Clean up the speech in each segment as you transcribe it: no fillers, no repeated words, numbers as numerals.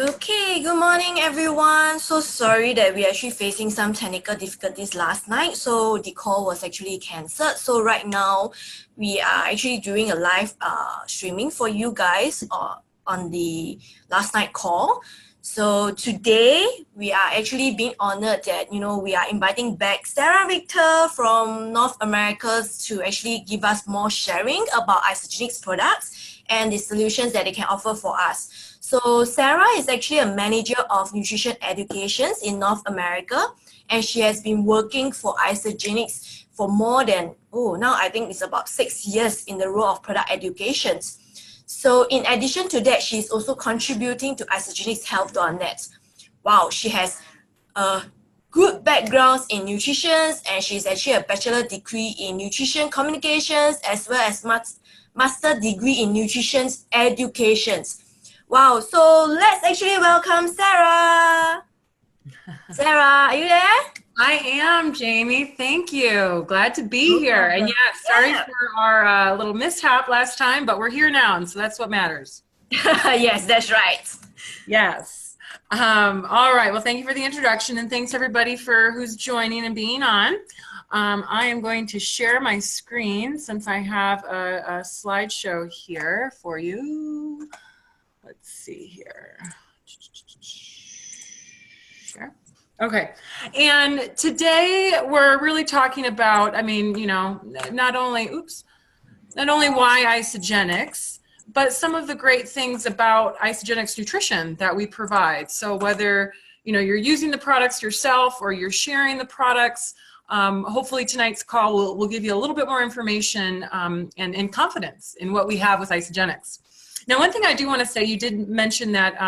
Okay, good morning everyone. So sorry that we actually facing some technical difficulties last night. So the call was actually cancelled. So right now we are actually doing a live streaming for you guys on the last night call. So today we are actually being honored that, we are inviting back Sarah Victor from North America to actually give us more sharing about Isagenix products and the solutions that they can offer for us. So Sarah is actually a manager of nutrition education in North America, and she has been working for Isagenix for more than, now I think it's about 6 years in the role of product education. So in addition to that, she's also contributing to isagenixhealth.net. Wow, she has a good background in nutrition, and she's actually a bachelor degree in nutrition communications as well as master degree in nutrition education. Wow, so let's actually welcome Sarah. Sarah, are you there? I am, Jamie. Thank you. Glad to be here. And yeah, sorry for our little mishap last time, but we're here now, and so that's what matters. Yes, that's right. Yes. All right. Well, thank you for the introduction, and thanks everybody for who's joining and being on. I am going to share my screen since I have a slideshow here for you. Let's see here. Sure. Okay. And today we're really talking about, not only why Isagenix, but some of the great things about Isagenix Nutrition that we provide. So whether, you're using the products yourself or you're sharing the products, hopefully tonight's call will give you a little bit more information and confidence in what we have with Isagenix. Now, one thing I do want to say, you did mention that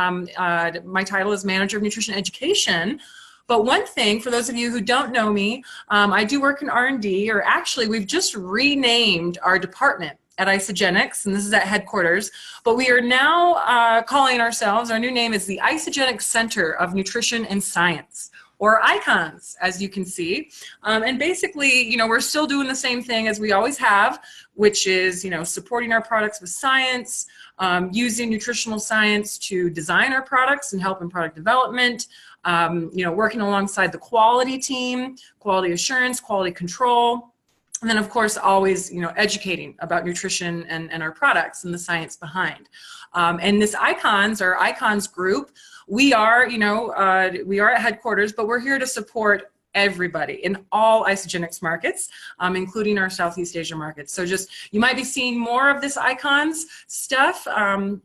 my title is Manager of Nutrition Education, but one thing, for those of you who don't know me, I do work in R&D, or actually we've just renamed our department at Isagenix, and this is at headquarters, but we are now calling ourselves, our new name is the Isagenix Center of Nutrition and Science, or ICONS, as you can see. And basically, we're still doing the same thing as we always have, which is, supporting our products with science, using nutritional science to design our products and help in product development, working alongside the quality team, quality assurance, quality control, and then of course always, educating about nutrition and our products and the science behind. And this ICONS, or ICONS group, we are, we are at headquarters, but we're here to support everybody in all Isagenix markets, including our Southeast Asia markets. So you might be seeing more of this ICONS stuff,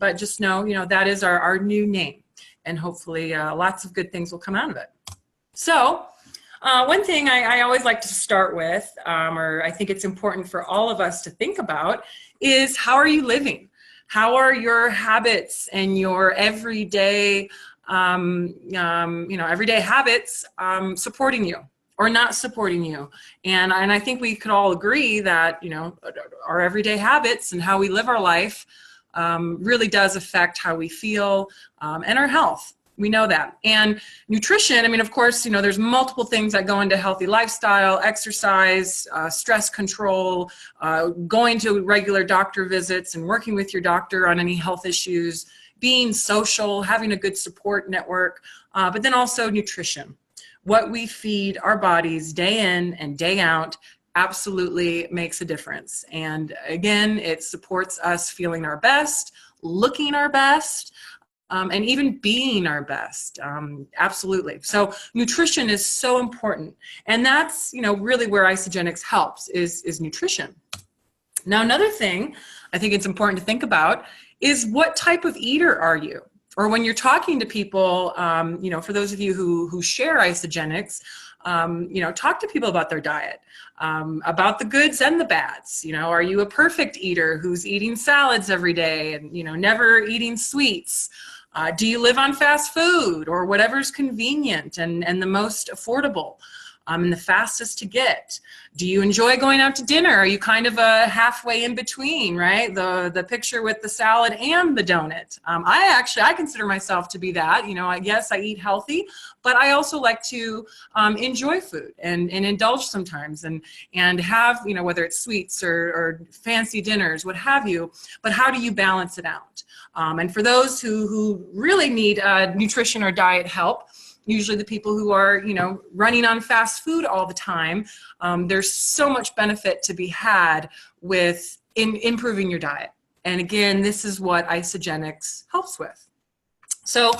but just know, that is our new name, and hopefully lots of good things will come out of it. So one thing I always like to start with, or I think it's important for all of us to think about, is how are you living? How are your habits and your everyday, everyday habits supporting you or not supporting you? And I think we could all agree that, our everyday habits and how we live our life really does affect how we feel and our health. We know that. And nutrition, of course, there's multiple things that go into healthy lifestyle, exercise, stress control, going to regular doctor visits and working with your doctor on any health issues, being social, having a good support network, but then also nutrition. What we feed our bodies day in and day out absolutely makes a difference. And again, it supports us feeling our best, looking our best, and even being our best. Absolutely. So nutrition is so important. And that's, really where Isagenix helps is nutrition. Now, another thing I think it's important to think about is what type of eater are you? Or when you're talking to people, for those of you who share Isagenix, talk to people about their diet, about the goods and the bads. Are you a perfect eater who's eating salads every day and, never eating sweets? Do you live on fast food or whatever's convenient and the most affordable? and the fastest to get? Do you enjoy going out to dinner? Are you kind of a halfway in between, right? The picture with the salad and the donut. I consider myself to be that. Yes, I eat healthy, but I also like to enjoy food and indulge sometimes and have, whether it's sweets or fancy dinners, what have you, but how do you balance it out? And for those who really need nutrition or diet help, usually the people who are, running on fast food all the time, there's so much benefit to be had with improving your diet. And again, this is what Isagenix helps with. So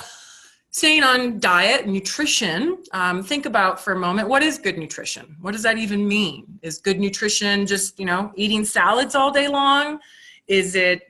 staying on diet, nutrition, think about for a moment, what is good nutrition? What does that even mean? Is good nutrition just, eating salads all day long? Is it,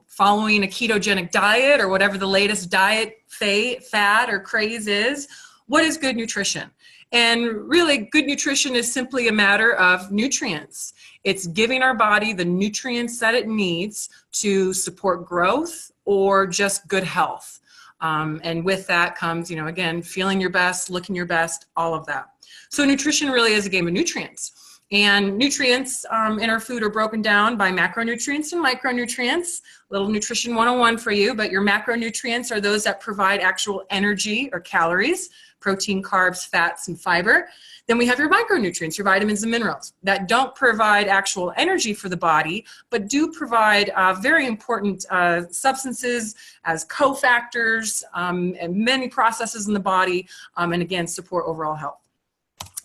following a ketogenic diet or whatever the latest diet fad or craze is? What is good nutrition? And really, good nutrition is simply a matter of nutrients. It's giving our body the nutrients that it needs to support growth or just good health. And with that comes, again, feeling your best, looking your best, all of that. So nutrition really is a game of nutrients. And nutrients in our food are broken down by macronutrients and micronutrients. Little nutrition 101 for you, but your macronutrients are those that provide actual energy or calories, protein, carbs, fats, and fiber. Then we have your micronutrients, your vitamins and minerals, that don't provide actual energy for the body, but do provide very important substances as cofactors and many processes in the body, and again, support overall health.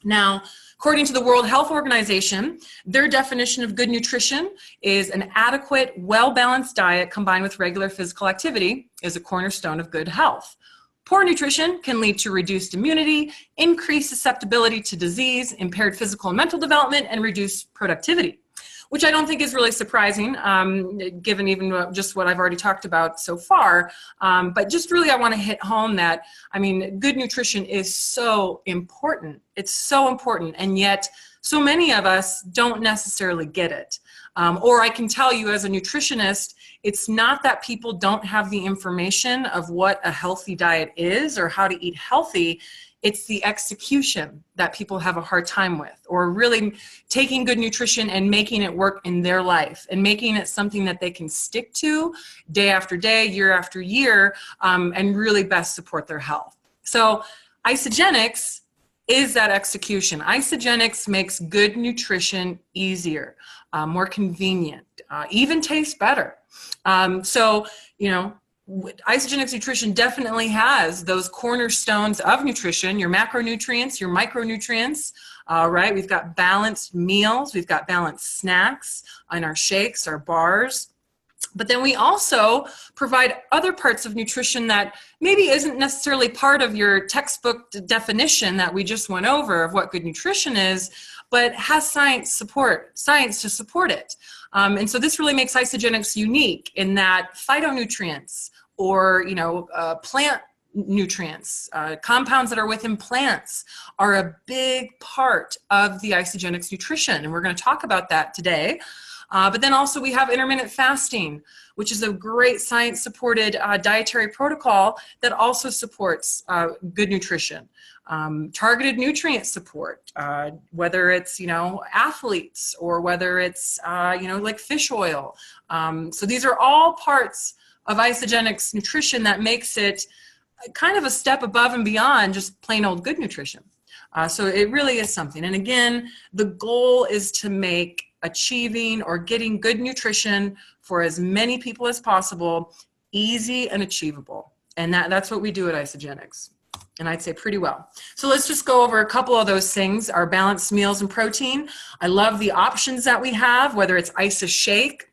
Now, according to the World Health Organization, their definition of good nutrition is an adequate, well-balanced diet combined with regular physical activity is a cornerstone of good health. Poor nutrition can lead to reduced immunity, increased susceptibility to disease, impaired physical and mental development, and reduced productivity, which I don't think is really surprising, given even just what I've already talked about so far. But just really, I want to hit home that, good nutrition is so important. It's so important, and yet so many of us don't necessarily get it. Or I can tell you as a nutritionist, it's not that people don't have the information of what a healthy diet is or how to eat healthy. It's the execution that people have a hard time with, or really taking good nutrition and making it work in their life and making it something that they can stick to day after day, year after year, and really best support their health. So Isagenix is that execution. Isagenix makes good nutrition easier, more convenient, even tastes better. Isagenix Nutrition definitely has those cornerstones of nutrition, your macronutrients, your micronutrients, right? We've got balanced meals, we've got balanced snacks in our shakes, our bars. But then we also provide other parts of nutrition that maybe isn't necessarily part of your textbook definition that we just went over of what good nutrition is, but has science to support it. And so this really makes Isagenix unique in that phytonutrients or, plant nutrients, compounds that are within plants are a big part of the Isagenix nutrition. And we're going to talk about that today. But then also we have intermittent fasting, which is a great science-supported dietary protocol that also supports good nutrition. Targeted nutrient support, whether it's, athletes or whether it's, like fish oil. So these are all parts of Isagenix nutrition that makes it kind of a step above and beyond just plain old good nutrition. So it really is something. And again, the goal is to make achieving or getting good nutrition for as many people as possible easy and achievable. And that's what we do at Isagenix. And I'd say pretty well. So let's just go over a couple of those things, our balanced meals and protein. I love the options that we have, whether it's Isa Shake,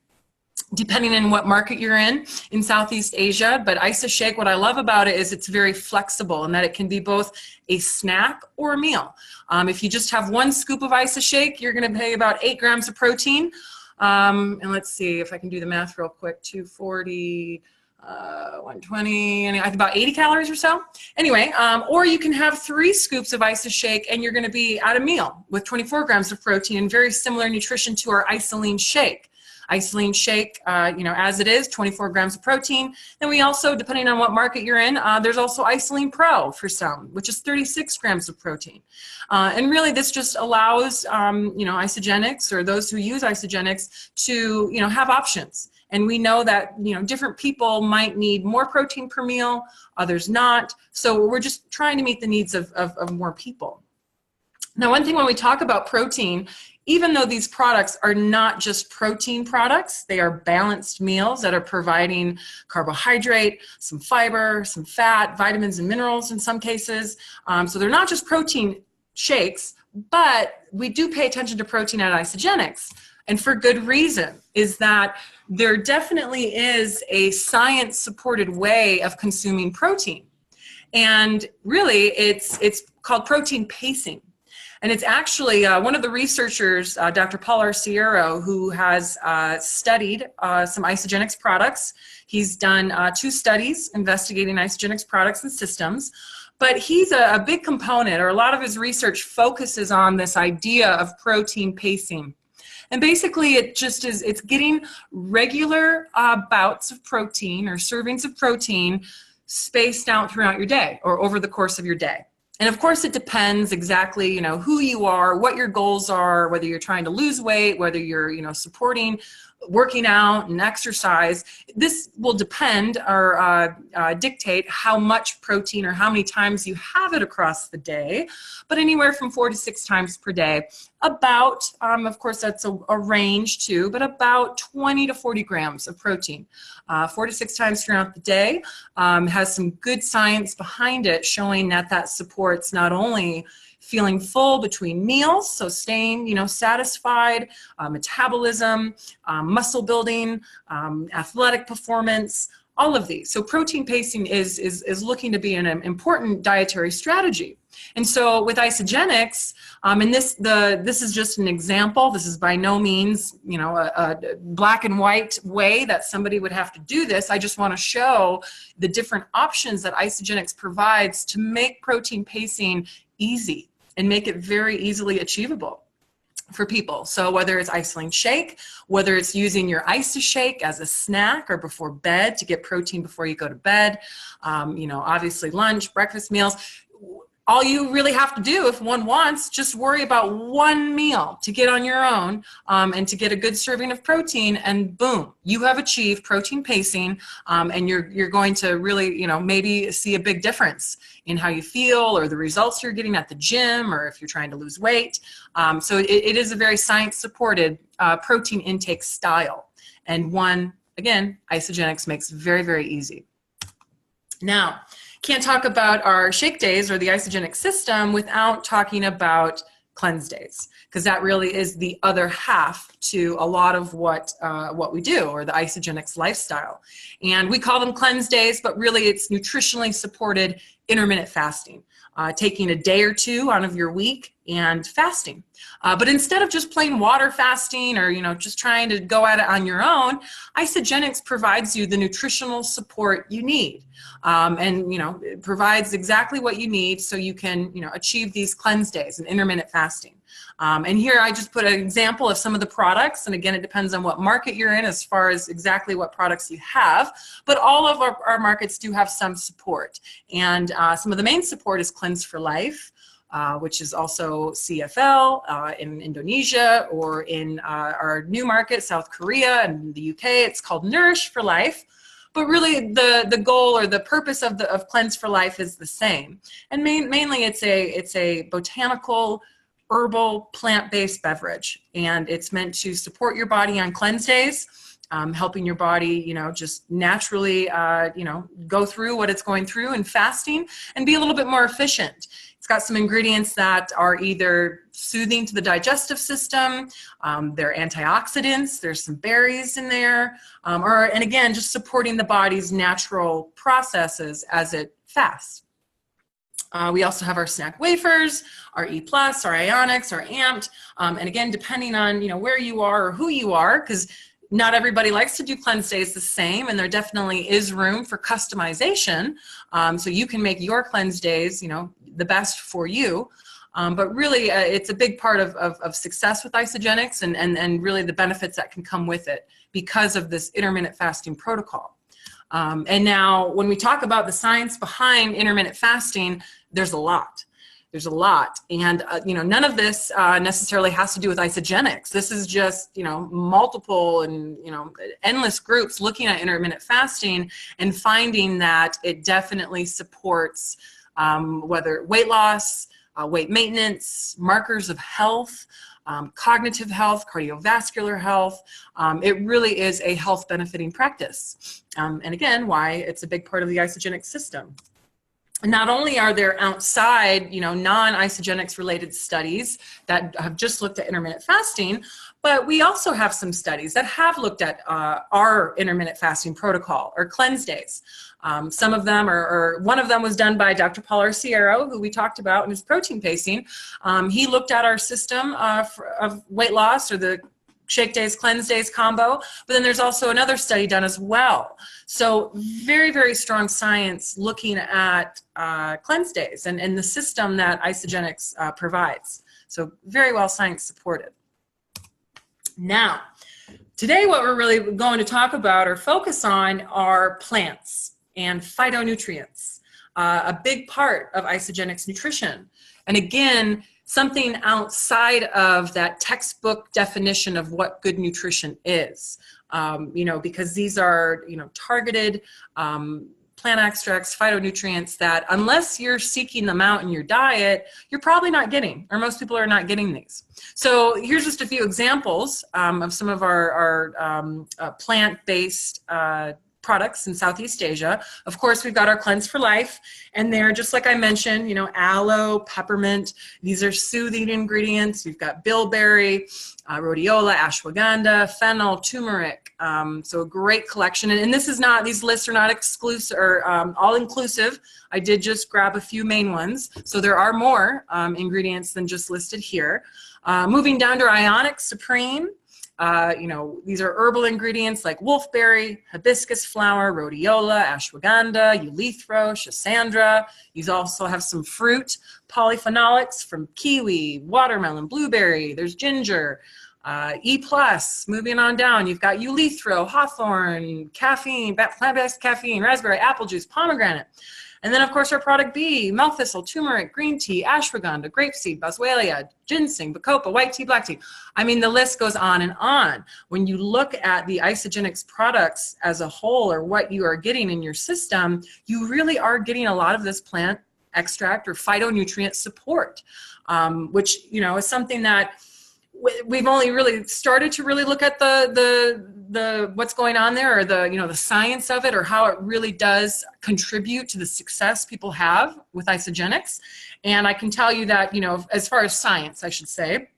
depending on what market you're in Southeast Asia. But Isa Shake, what I love about it is it's very flexible in that it can be both a snack or a meal. If you just have one scoop of Isa Shake, you're going to pay about 8 grams of protein. And let's see if I can do the math real quick, 240, 120, and about 80 calories or so. Anyway, or you can have 3 scoops of Isa Shake and you're going to be at a meal with 24 grams of protein and very similar nutrition to our Isoline Shake. Isolene shake, as it is, 24 grams of protein. Then we also, depending on what market you're in, there's also Isolene Pro for some, which is 36 grams of protein. And really this just allows, Isagenix, or those who use Isagenix, to, have options. And we know that, different people might need more protein per meal, others not. So we're just trying to meet the needs of more people. Now, one thing when we talk about protein, even though these products are not just protein products, they are balanced meals that are providing carbohydrate, some fiber, some fat, vitamins and minerals in some cases. So they're not just protein shakes, but we do pay attention to protein at Isagenix. And for good reason, is that there definitely is a science-supported way of consuming protein. And really, it's called protein pacing. And it's actually one of the researchers, Dr. Paul Arciero, who has studied some Isagenix products. He's done 2 studies investigating Isagenix products and systems. But he's a big component, or a lot of his research focuses on this idea of protein pacing. And basically it just is, it's getting regular bouts of protein or servings of protein spaced out throughout your day or over the course of your day. And of course it depends exactly, who you are, what your goals are, whether you're trying to lose weight, whether you're, supporting working out and exercise. This will depend or dictate how much protein or how many times you have it across the day, but anywhere from 4 to 6 times per day. About, of course that's a range too, but about 20 to 40 grams of protein. 4 to 6 times throughout the day has some good science behind it, showing that that supports not only feeling full between meals, so staying, satisfied, metabolism, muscle building, athletic performance, all of these. So protein pacing is looking to be an important dietary strategy. And so with Isagenix, and this is just an example. This is by no means, a black and white way that somebody would have to do this. I just want to show the different options that Isagenix provides to make protein pacing easy and make it very easily achievable for people. So whether it's Isolene shake, whether it's using your Isashake as a snack or before bed to get protein before you go to bed, obviously lunch, breakfast meals, all you really have to do, if one wants, just worry about one meal to get on your own and to get a good serving of protein, and boom, you have achieved protein pacing, and you're going to really, maybe see a big difference in how you feel or the results you're getting at the gym, or if you're trying to lose weight. So it is a very science-supported protein intake style, and one, again, Isagenix makes very, very easy. Now, can't talk about our shake days or the Isagenix system without talking about cleanse days, because that really is the other half to a lot of what we do, or the Isagenix lifestyle. And we call them cleanse days, but really it's nutritionally supported intermittent fasting, taking a day or two out of your week and fasting. But instead of just plain water fasting or, just trying to go at it on your own, Isagenix provides you the nutritional support you need. And, it provides exactly what you need so you can, achieve these cleanse days and intermittent fasting. And here I just put an example of some of the products. And again, it depends on what market you're in as far as exactly what products you have. But all of our markets do have some support. And some of the main support is Cleanse for Life, which is also CFL in Indonesia, or in our new market, South Korea and the UK, it's called Nourish for Life. But really the goal or the purpose of Cleanse for Life is the same. And mainly it's a botanical, herbal, plant-based beverage. And it's meant to support your body on cleanse days, helping your body, just naturally, go through what it's going through in fasting and be a little bit more efficient. It's got some ingredients that are either soothing to the digestive system, they're antioxidants, there's some berries in there, and again, just supporting the body's natural processes as it fasts. We also have our snack wafers, our E+, our Ionix, our Amped, and again, depending on where you are or who you are, because not everybody likes to do cleanse days the same, and there definitely is room for customization. So you can make your cleanse days, the best for you. But really, it's a big part of success with Isagenix and really the benefits that can come with it because of this intermittent fasting protocol. And now when we talk about the science behind intermittent fasting, there's a lot. There's a lot. And, none of this necessarily has to do with Isagenix. This is just, multiple and, endless groups looking at intermittent fasting and finding that it definitely supports whether weight loss, weight maintenance, markers of health, cognitive health, cardiovascular health. It really is a health benefiting practice. And again, why it's a big part of the Isagenix system. Not only are there outside, non-Isagenix related studies that have just looked at intermittent fasting, but we also have some studies that have looked at our intermittent fasting protocol or cleanse days. Some of them one of them was done by Dr. Paul Arciero, who we talked about in his protein pacing. He looked at our system of weight loss or the shake days, cleanse days combo, but then there's also another study done as well. So very, very strong science looking at cleanse days and the system that Isagenix provides. So very well science supported. Now, today what we're really going to talk about or focus on are plants and phytonutrients, a big part of Isagenix Nutrition. And again, something outside of that textbook definition of what good nutrition is, because these are, targeted plant extracts, phytonutrients that unless you're seeking them out in your diet, you're probably not getting, or most people are not getting these. So here's just a few examples of some of our plant-based products in Southeast Asia. Of course, we've got our Cleanse for Life, and they're just like I mentioned, aloe, peppermint. These are soothing ingredients. We've got bilberry, rhodiola, ashwagandha, fennel, turmeric. So a great collection. And this is not; these lists are not exclusive or all inclusive. I did just grab a few main ones, so there are more ingredients than just listed here. Moving down to Ionix Supreme. These are herbal ingredients like wolfberry, hibiscus flower, rhodiola, ashwagandha, eulithro, schisandra. You also have some fruit polyphenolics from kiwi, watermelon, blueberry. There's ginger, E+. Moving on down, you've got eulithro, hawthorn, caffeine, plant-based caffeine, raspberry, apple juice, pomegranate. And then, of course, our product B, milk thistle, turmeric, green tea, ashwagandha, grapeseed, boswellia, ginseng, bacopa, white tea, black tea. I mean, the list goes on and on. When you look at the Isagenix products as a whole or what you are getting in your system, you really are getting a lot of this plant extract or phytonutrient support, which, is something that we've only really started to really look at the what's going on there, or the science of it, or how it really does contribute to the success people have with Isagenix. And I can tell you that, as far as science, I should say,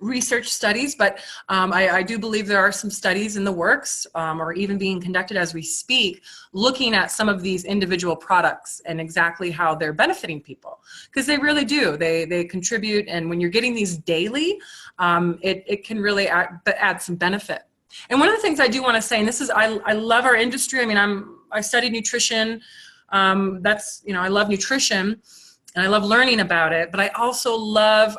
research studies, but I do believe there are some studies in the works or even being conducted as we speak, looking at some of these individual products and exactly how they're benefiting people, because they really do. They contribute, and when you're getting these daily, it can really add some benefit. And one of the things I do want to say, and this is, I love our industry. I mean, I studied nutrition. I love nutrition. And I love learning about it, but I also love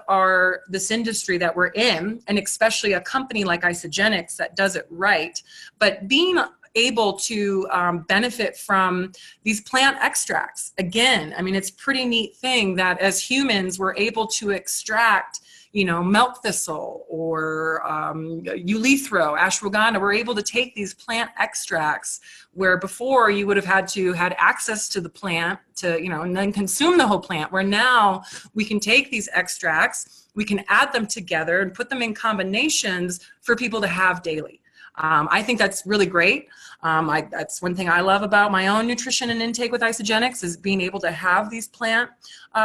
this industry that we're in, and especially a company like Isagenix that does it right. But being able to benefit from these plant extracts, again, I mean, it's a pretty neat thing that as humans, we're able to extract milk thistle or eulithro, ashwagandha. We're able to take these plant extracts where before you would have had access to the plant to, and then consume the whole plant, where now we can take these extracts, we can add them together and put them in combinations for people to have daily. I think that's really great. That's one thing I love about my own nutrition and intake with Isagenix, is being able to have these plant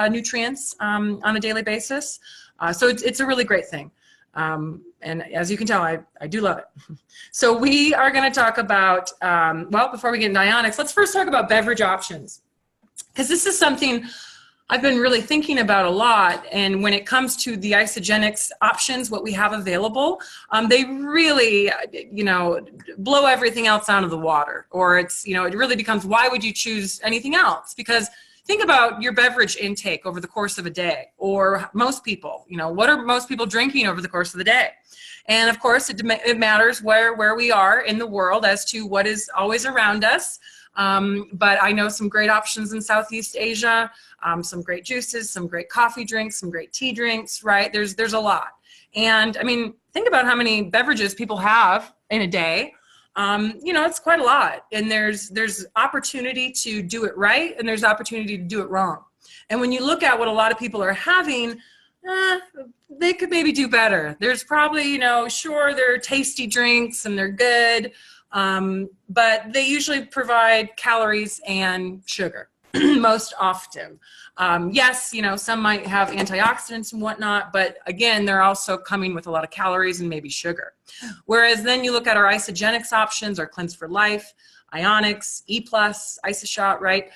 nutrients on a daily basis. So it's a really great thing. And as you can tell, I do love it. So we are going to talk about, before we get into Ionix, let's first talk about beverage options, because this is something I've been really thinking about a lot. And when it comes to the Isagenix options, what we have available, they really, blow everything else out of the water. Or it's, it really becomes, why would you choose anything else? Because think about your beverage intake over the course of a day, or most people, what are most people drinking over the course of the day? And of course, it matters where we are in the world as to what is always around us. But I know some great options in Southeast Asia, some great juices, some great coffee drinks, some great tea drinks, right? There's a lot. And I mean, think about how many beverages people have in a day. It's quite a lot. And there's opportunity to do it right, and there's opportunity to do it wrong. And when you look at what a lot of people are having, they could maybe do better. There's probably, sure, they're tasty drinks and they're good, but they usually provide calories and sugar most often. Yes, some might have antioxidants and whatnot, but again, they're also coming with a lot of calories and maybe sugar. Whereas then you look at our Isagenix options, our Cleanse for Life, Ionix, E+, IsaShot, right?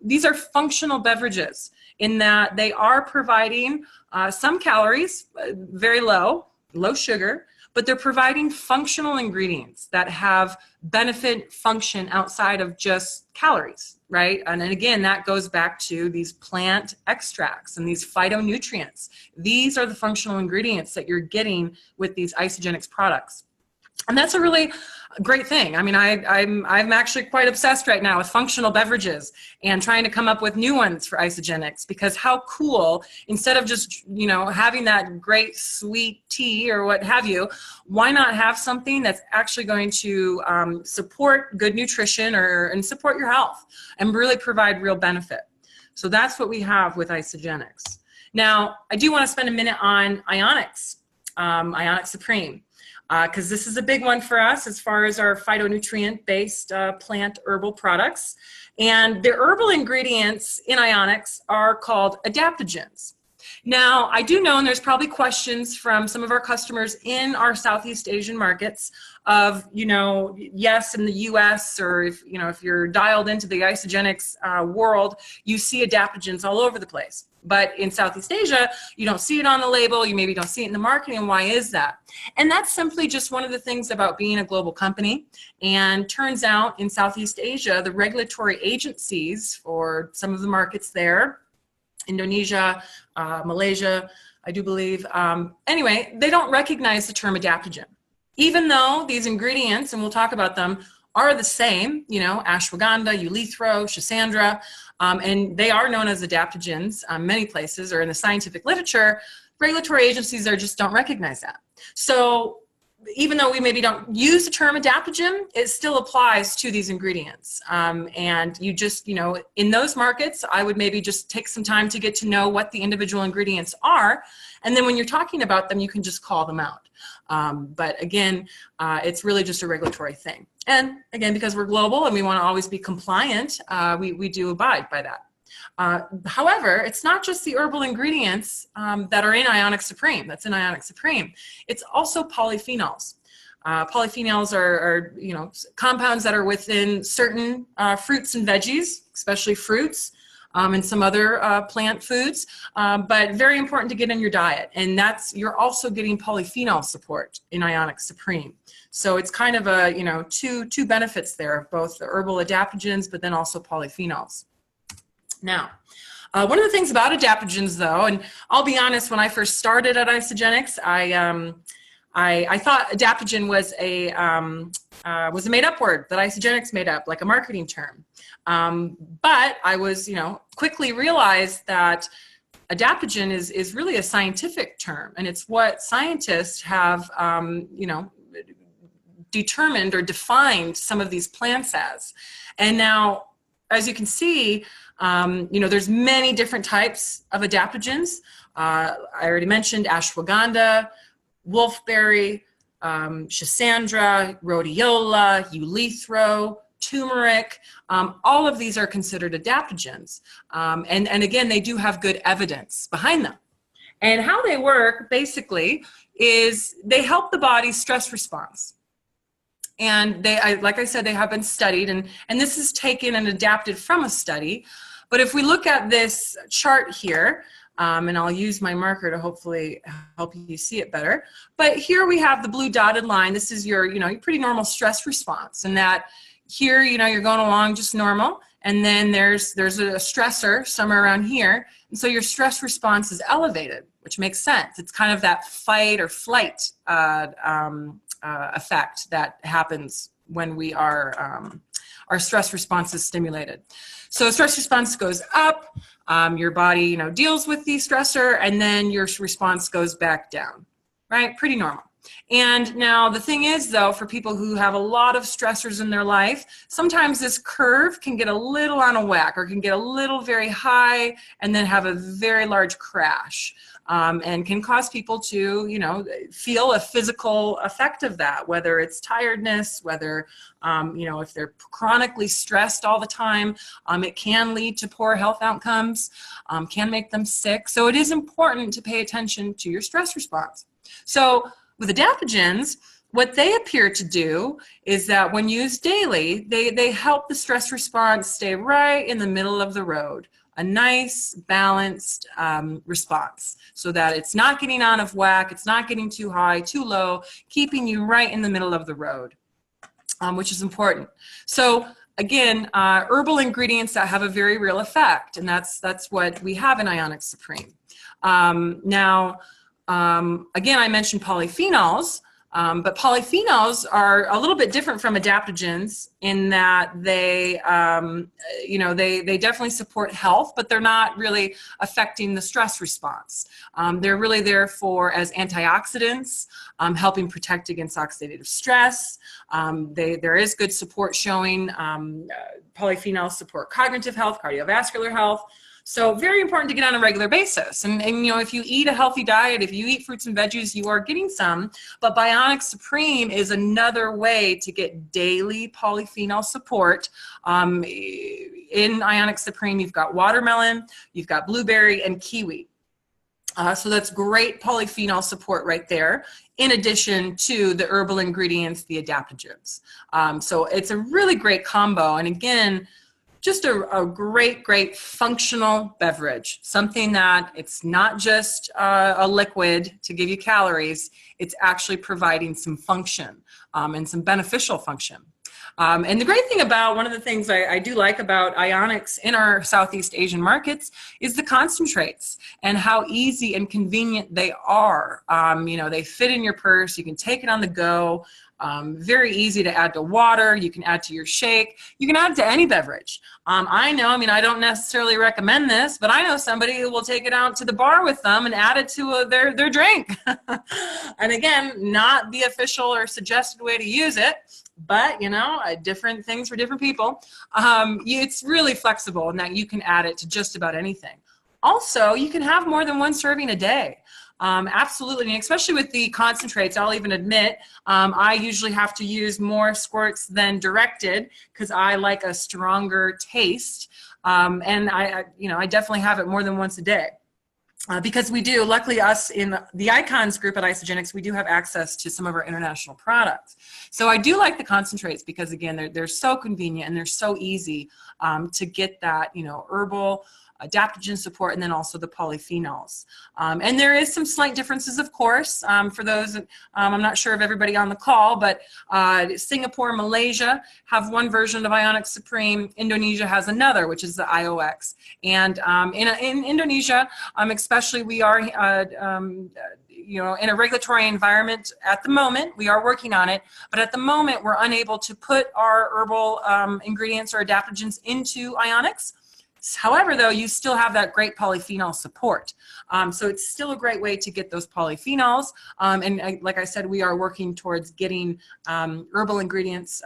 These are functional beverages in that they are providing some calories, very low sugar, but they're providing functional ingredients that have benefit function outside of just calories, right? And then again, that goes back to these plant extracts and these phytonutrients. These are the functional ingredients that you're getting with these Isagenix products. And that's a really great thing. I mean, I'm actually quite obsessed right now with functional beverages and trying to come up with new ones for Isagenix, because how cool, instead of just, having that great sweet tea or what have you, why not have something that's actually going to support good nutrition and support your health and really provide real benefit. So that's what we have with Isagenix. Now, I do want to spend a minute on Ionix, Ionix Supreme. Because this is a big one for us as far as our phytonutrient-based plant herbal products. And the herbal ingredients in Ionix are called adaptogens. Now, I do know, and there's probably questions from some of our customers in our Southeast Asian markets of, yes, in the US, or if you're dialed into the Isagenix world, you see adaptogens all over the place. But in Southeast Asia, you don't see it on the label, you maybe don't see it in the marketing. Why is that? And that's simply just one of the things about being a global company. And turns out in Southeast Asia, the regulatory agencies for some of the markets there, Indonesia, Malaysia, I do believe, anyway, they don't recognize the term adaptogen. Even though these ingredients, and we'll talk about them, are the same, ashwagandha, ulithro, schisandra, and they are known as adaptogens many places, or in the scientific literature. Regulatory agencies just don't recognize that. So even though we maybe don't use the term adaptogen, it still applies to these ingredients. And you just, in those markets, I would maybe just take some time to get to know what the individual ingredients are. And then when you're talking about them, you can just call them out. But again, it's really just a regulatory thing. And again, because we're global and we want to always be compliant, we do abide by that. However, it's not just the herbal ingredients that are in Ionix Supreme, that's in Ionix Supreme. It's also polyphenols. Polyphenols are compounds that are within certain fruits and veggies, especially fruits, and some other plant foods, but very important to get in your diet. And you're also getting polyphenol support in Ionix Supreme. So it's kind of a, two benefits there, both the herbal adaptogens, but then also polyphenols. Now, one of the things about adaptogens, though, and I'll be honest, when I first started at Isagenix, I thought adaptogen was a made-up word that Isagenix made up, like a marketing term. But I was, quickly realized that adaptogen is really a scientific term, and it's what scientists have, determined or defined some of these plants as. And now, as you can see, there's many different types of adaptogens. I already mentioned ashwagandha, wolfberry, schisandra, rhodiola, ulithro, turmeric. All of these are considered adaptogens. And again, they do have good evidence behind them. And how they work, basically, is they help the body's stress response. And like I said, they have been studied, and this is taken and adapted from a study. But if we look at this chart here, and I'll use my marker to hopefully help you see it better. But here we have the blue dotted line. This is your, your pretty normal stress response, and that here, you know, you're going along just normal, and then there's a stressor somewhere around here, and so your stress response is elevated, which makes sense. It's kind of that fight or flight effect that happens when we are our stress response is stimulated. So stress response goes up, your body, you know, deals with the stressor, and then your response goes back down, right? Pretty normal. And now the thing is, though, for people who have a lot of stressors in their life, sometimes this curve can get a little on a whack, or can get a little very high and then have a very large crash, and can cause people to, you know, feel a physical effect of that, whether it's tiredness, whether, you know, if they're chronically stressed all the time, it can lead to poor health outcomes, can make them sick. So it is important to pay attention to your stress response. So with adaptogens, what they appear to do is that when used daily, they help the stress response stay right in the middle of the road, a nice, balanced response, so that it's not getting out of whack, it's not getting too high, too low, keeping you right in the middle of the road, which is important. So again, herbal ingredients that have a very real effect, and that's what we have in Ionix Supreme. Again, I mentioned polyphenols, but polyphenols are a little bit different from adaptogens in that they, you know, they definitely support health, but they're not really affecting the stress response. They're really there as antioxidants, helping protect against oxidative stress. There is good support showing polyphenols support cognitive health, cardiovascular health. So very important to get on a regular basis. And you know, if you eat a healthy diet, if you eat fruits and veggies, you are getting some. But Ionix Supreme is another way to get daily polyphenol support. In Ionix Supreme, you've got watermelon, you've got blueberry, and kiwi. So that's great polyphenol support right there, in addition to the herbal ingredients, the adaptogens. So it's a really great combo. And again, just a great functional beverage, something that it's not just a liquid to give you calories, it's actually providing some function and some beneficial function. And the great thing about, one of the things I do like about Ionix in our Southeast Asian markets is the concentrates and how easy and convenient they are. You know, they fit in your purse, you can take it on the go. Very easy to add to water. You can add to your shake. You can add to any beverage. I don't necessarily recommend this, but I know somebody who will take it out to the bar with them and add it to their drink. And again, not the official or suggested way to use it, but you know, different things for different people. It's really flexible in that you can add it to just about anything. Also, you can have more than one serving a day. Absolutely, and especially with the concentrates, I'll even admit, I usually have to use more squirts than directed because I like a stronger taste, and I definitely have it more than once a day. Because we do, luckily us in the Icons group at Isagenix, we do have access to some of our international products. So I do like the concentrates because again, they're so convenient and they're so easy to get that, you know, herbal, adaptogen support, and then also the polyphenols. And there is some slight differences, of course, for those, I'm not sure of everybody on the call, but Singapore, Malaysia have one version of Ionix Supreme. Indonesia has another, which is the IOX. And in Indonesia, especially, we are you know, in a regulatory environment at the moment. We are working on it, but at the moment we're unable to put our herbal ingredients or adaptogens into Ionix. However, though, you still have that great polyphenol support. So it's still a great way to get those polyphenols. Like I said, we are working towards getting herbal ingredients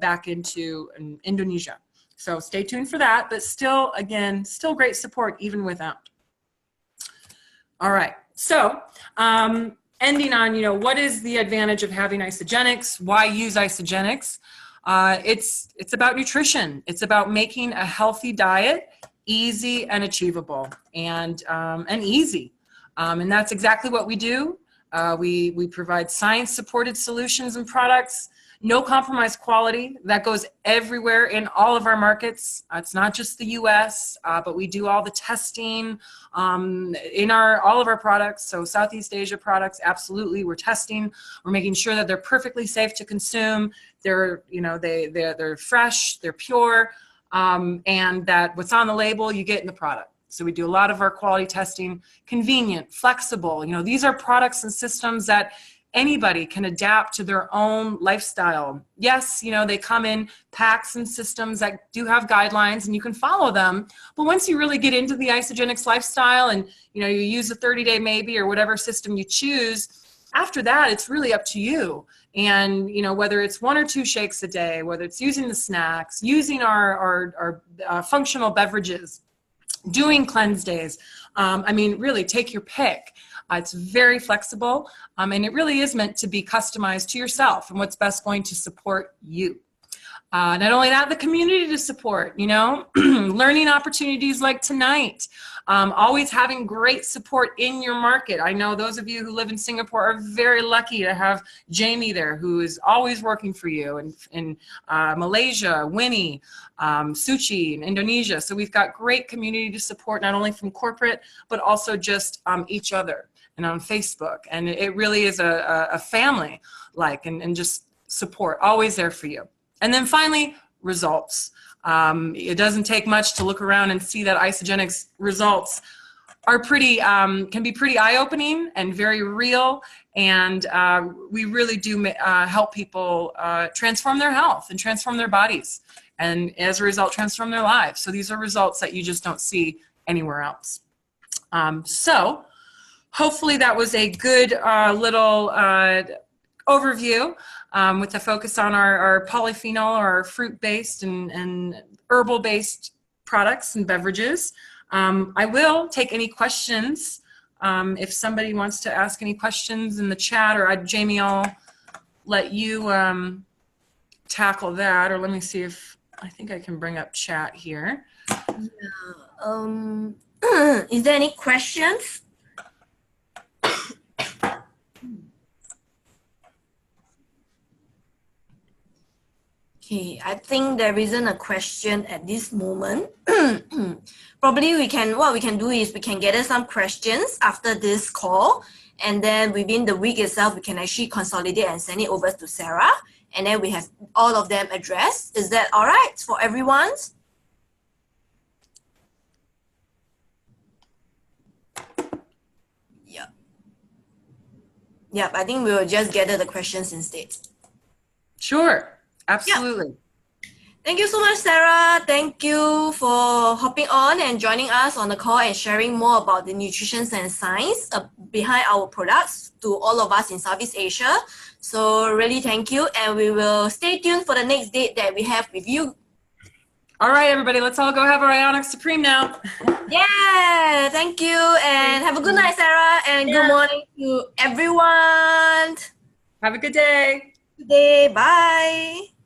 back into Indonesia. So stay tuned for that, but still, again, still great support even without. All right, so ending on, you know, what is the advantage of having Isagenix? Why use Isagenix? It's about nutrition. It's about making a healthy diet easy and achievable and easy. And that's exactly what we do. We provide science-supported solutions and products, no compromise quality. That goes everywhere in all of our markets. It's not just the US, but we do all the testing in all of our products. So Southeast Asia products, absolutely, we're testing. We're making sure that they're perfectly safe to consume. They're, they're fresh, they're pure, and that what's on the label you get in the product. So we do a lot of our quality testing, convenient, flexible. These are products and systems that anybody can adapt to their own lifestyle. Yes, they come in packs and systems that do have guidelines and you can follow them. But once you really get into the Isagenix lifestyle and you use a 30-day maybe or whatever system you choose, after that, it's really up to you. And whether it's 1 or 2 shakes a day, whether it's using the snacks, using our functional beverages, doing cleanse days, really take your pick. It's very flexible, and it really is meant to be customized to yourself and what's best going to support you. Not only that, the community to support, learning opportunities like tonight, always having great support in your market. I know those of you who live in Singapore are very lucky to have Jamie there, who is always working for you, and in Malaysia, Winnie, Suchi in Indonesia. So we've got great community to support, not only from corporate, but also just each other and on Facebook. And it really is a family and just support, always there for you. And then finally, results. It doesn't take much to look around and see that Isagenix results are can be pretty eye-opening and very real. And we really do help people transform their health and transform their bodies. And as a result, transform their lives. So these are results that you just don't see anywhere else. So hopefully that was a good little overview with the focus on our polyphenol, our fruit-based and herbal-based products and beverages. I will take any questions if somebody wants to ask any questions in the chat, or Jamie, I'll let you tackle that, or let me see if I think I can bring up chat here. Yeah. Is there any questions? Okay, I think there isn't a question at this moment. Probably what we can do is we can gather some questions after this call, and then within the week itself, we can actually consolidate and send it over to Sarah, and then we have all of them addressed. Is that all right for everyone? Yep. Yep, I think we will just gather the questions instead. Sure. Absolutely. Yeah. Thank you so much, Sarah. Thank you for hopping on and joining us on the call and sharing more about the nutrition and science behind our products to all of us in Southeast Asia. So really thank you, and we will stay tuned for the next date that we have with you. All right, everybody, let's all go have our Ionix Supreme now. Yeah, thank you, and have a good night, Sarah, and good morning to everyone. Have a good day. Good day, bye.